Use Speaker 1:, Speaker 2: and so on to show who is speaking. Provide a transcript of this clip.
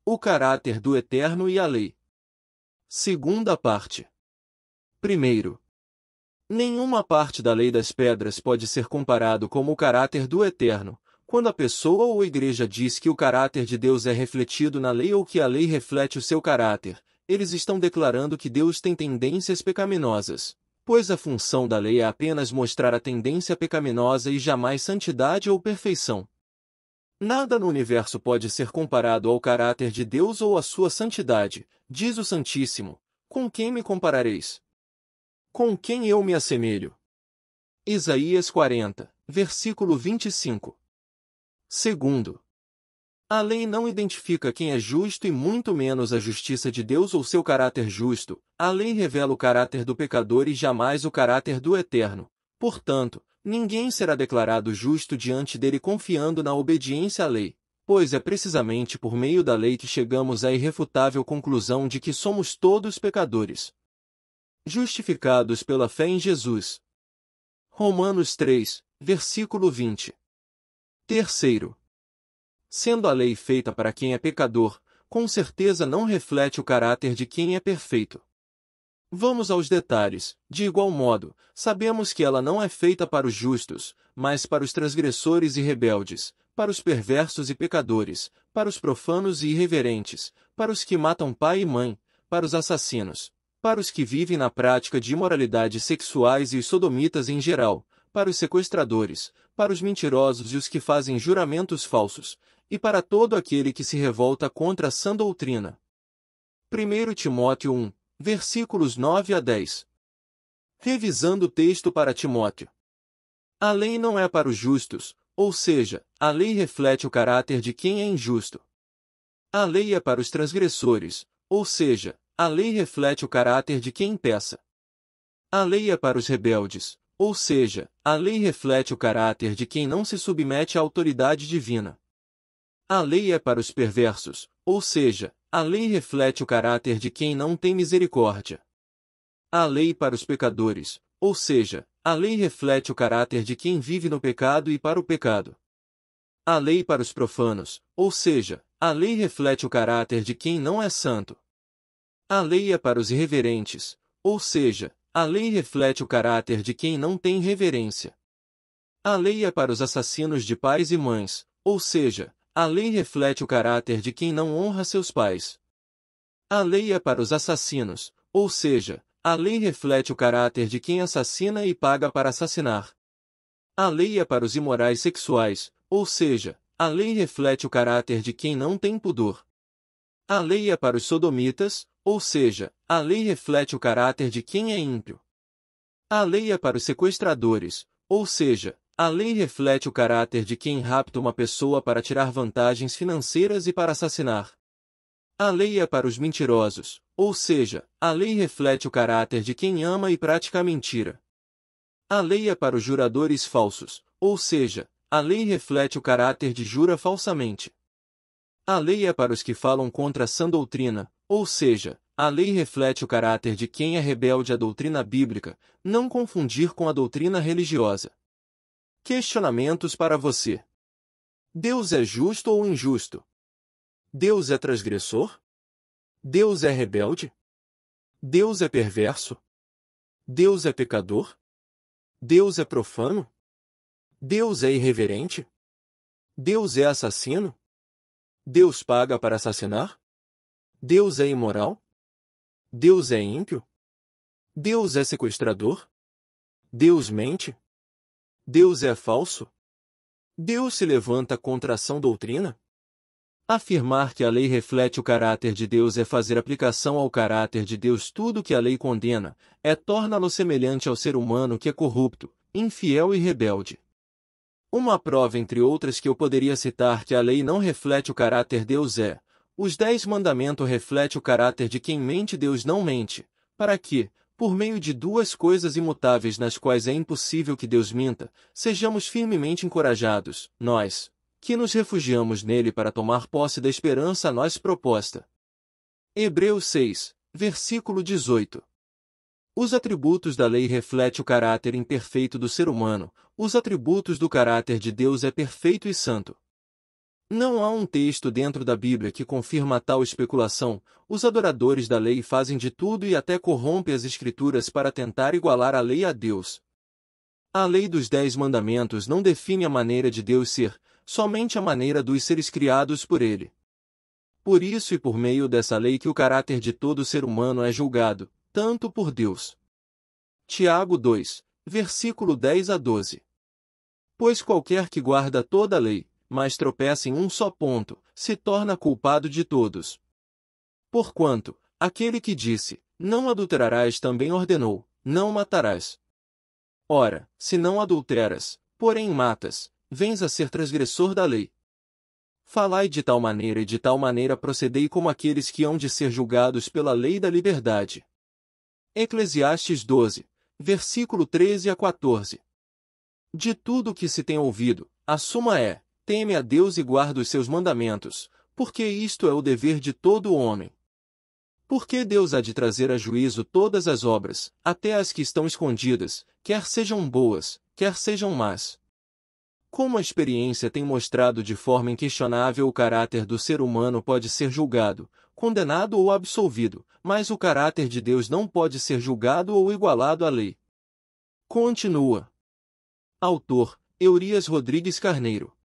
Speaker 1: O caráter do Eterno e a lei. Segunda parte. Primeiro, nenhuma parte da lei das pedras pode ser comparado como o caráter do Eterno, quando a pessoa ou igreja diz que o caráter de Deus é refletido na lei ou que a lei reflete o seu caráter. Eles estão declarando que Deus tem tendências pecaminosas, pois a função da lei é apenas mostrar a tendência pecaminosa e jamais santidade ou perfeição. Nada no universo pode ser comparado ao caráter de Deus ou à sua santidade, diz o Santíssimo. Com quem me comparareis? Com quem eu me assemelho? Isaías 40, versículo 25. Segundo, a lei não identifica quem é justo e muito menos a justiça de Deus ou seu caráter justo. A lei revela o caráter do pecador e jamais o caráter do Eterno. Portanto, ninguém será declarado justo diante dele confiando na obediência à lei, pois é precisamente por meio da lei que chegamos à irrefutável conclusão de que somos todos pecadores, justificados pela fé em Jesus. Romanos 3, versículo 20. Terceiro, sendo a lei feita para quem é pecador, com certeza não reflete o caráter de quem é perfeito. Vamos aos detalhes. De igual modo, sabemos que ela não é feita para os justos, mas para os transgressores e rebeldes, para os perversos e pecadores, para os profanos e irreverentes, para os que matam pai e mãe, para os assassinos, para os que vivem na prática de imoralidades sexuais e os sodomitas em geral, para os sequestradores, para os mentirosos e os que fazem juramentos falsos, e para todo aquele que se revolta contra a sã doutrina. 1 Timóteo 1, versículos 9 a 10. Revisando o texto para Timóteo. A lei não é para os justos, ou seja, a lei reflete o caráter de quem é injusto. A lei é para os transgressores, ou seja, a lei reflete o caráter de quem peca. A lei é para os rebeldes, ou seja, a lei reflete o caráter de quem não se submete à autoridade divina. A lei é para os perversos, ou seja, a lei reflete o caráter de quem não tem misericórdia. A lei para os pecadores, ou seja, a lei reflete o caráter de quem vive no pecado e para o pecado. A lei para os profanos, ou seja, a lei reflete o caráter de quem não é santo. A lei é para os irreverentes, ou seja, a lei reflete o caráter de quem não tem reverência. A lei é para os assassinos de pais e mães, ou seja, a lei reflete o caráter de quem não honra seus pais. A lei é para os assassinos, ou seja, a lei reflete o caráter de quem assassina e paga para assassinar. A lei é para os imorais sexuais, ou seja, a lei reflete o caráter de quem não tem pudor. A lei é para os sodomitas, ou seja, a lei reflete o caráter de quem é ímpio. A lei é para os sequestradores, ou seja, a lei reflete o caráter de quem rapta uma pessoa para tirar vantagens financeiras e para assassinar. A lei é para os mentirosos, ou seja, a lei reflete o caráter de quem ama e pratica a mentira. A lei é para os juradores falsos, ou seja, a lei reflete o caráter de jura falsamente. A lei é para os que falam contra a sã doutrina, ou seja, a lei reflete o caráter de quem é rebelde à doutrina bíblica, não confundir com a doutrina religiosa. Questionamentos para você. Deus é justo ou injusto? Deus é transgressor? Deus é rebelde? Deus é perverso? Deus é pecador? Deus é profano? Deus é irreverente? Deus é assassino? Deus paga para assassinar? Deus é imoral? Deus é ímpio? Deus é sequestrador? Deus mente? Deus é falso? Deus se levanta contra a sã doutrina? Afirmar que a lei reflete o caráter de Deus é fazer aplicação ao caráter de Deus tudo que a lei condena, torná-lo semelhante ao ser humano que é corrupto, infiel e rebelde. Uma prova entre outras que eu poderia citar que a lei não reflete o caráter de Deus é: os 10 mandamentos refletem o caráter de quem mente. Deus não mente, para que, por meio de duas coisas imutáveis nas quais é impossível que Deus minta, sejamos firmemente encorajados, nós, que nos refugiamos nele para tomar posse da esperança a nós proposta. Hebreus 6, versículo 18. Os atributos da lei refletem o caráter imperfeito do ser humano, os atributos do caráter de Deus é perfeito e santo. Não há um texto dentro da Bíblia que confirma tal especulação. Os adoradores da lei fazem de tudo e até corrompem as Escrituras para tentar igualar a lei a Deus. A lei dos 10 mandamentos não define a maneira de Deus ser, somente a maneira dos seres criados por ele. Por isso e por meio dessa lei que o caráter de todo ser humano é julgado, tanto por Deus. Tiago 2, versículo 10 a 12. Pois qualquer que guarda toda a lei, mas tropeça em um só ponto, se torna culpado de todos. Porquanto, aquele que disse, não adulterarás também ordenou, não matarás. Ora, se não adulteras, porém matas, vens a ser transgressor da lei. Falai de tal maneira e de tal maneira procedei como aqueles que hão de ser julgados pela lei da liberdade. Eclesiastes 12, versículo 13 a 14. De tudo o que se tem ouvido, a suma é, teme a Deus e guarda os seus mandamentos, porque isto é o dever de todo homem. Porque Deus há de trazer a juízo todas as obras, até as que estão escondidas, quer sejam boas, quer sejam más. Como a experiência tem mostrado de forma inquestionável, o caráter do ser humano pode ser julgado, condenado ou absolvido, mas o caráter de Deus não pode ser julgado ou igualado à lei. Continua. Autor, Eurias Rodrigues Carneiro.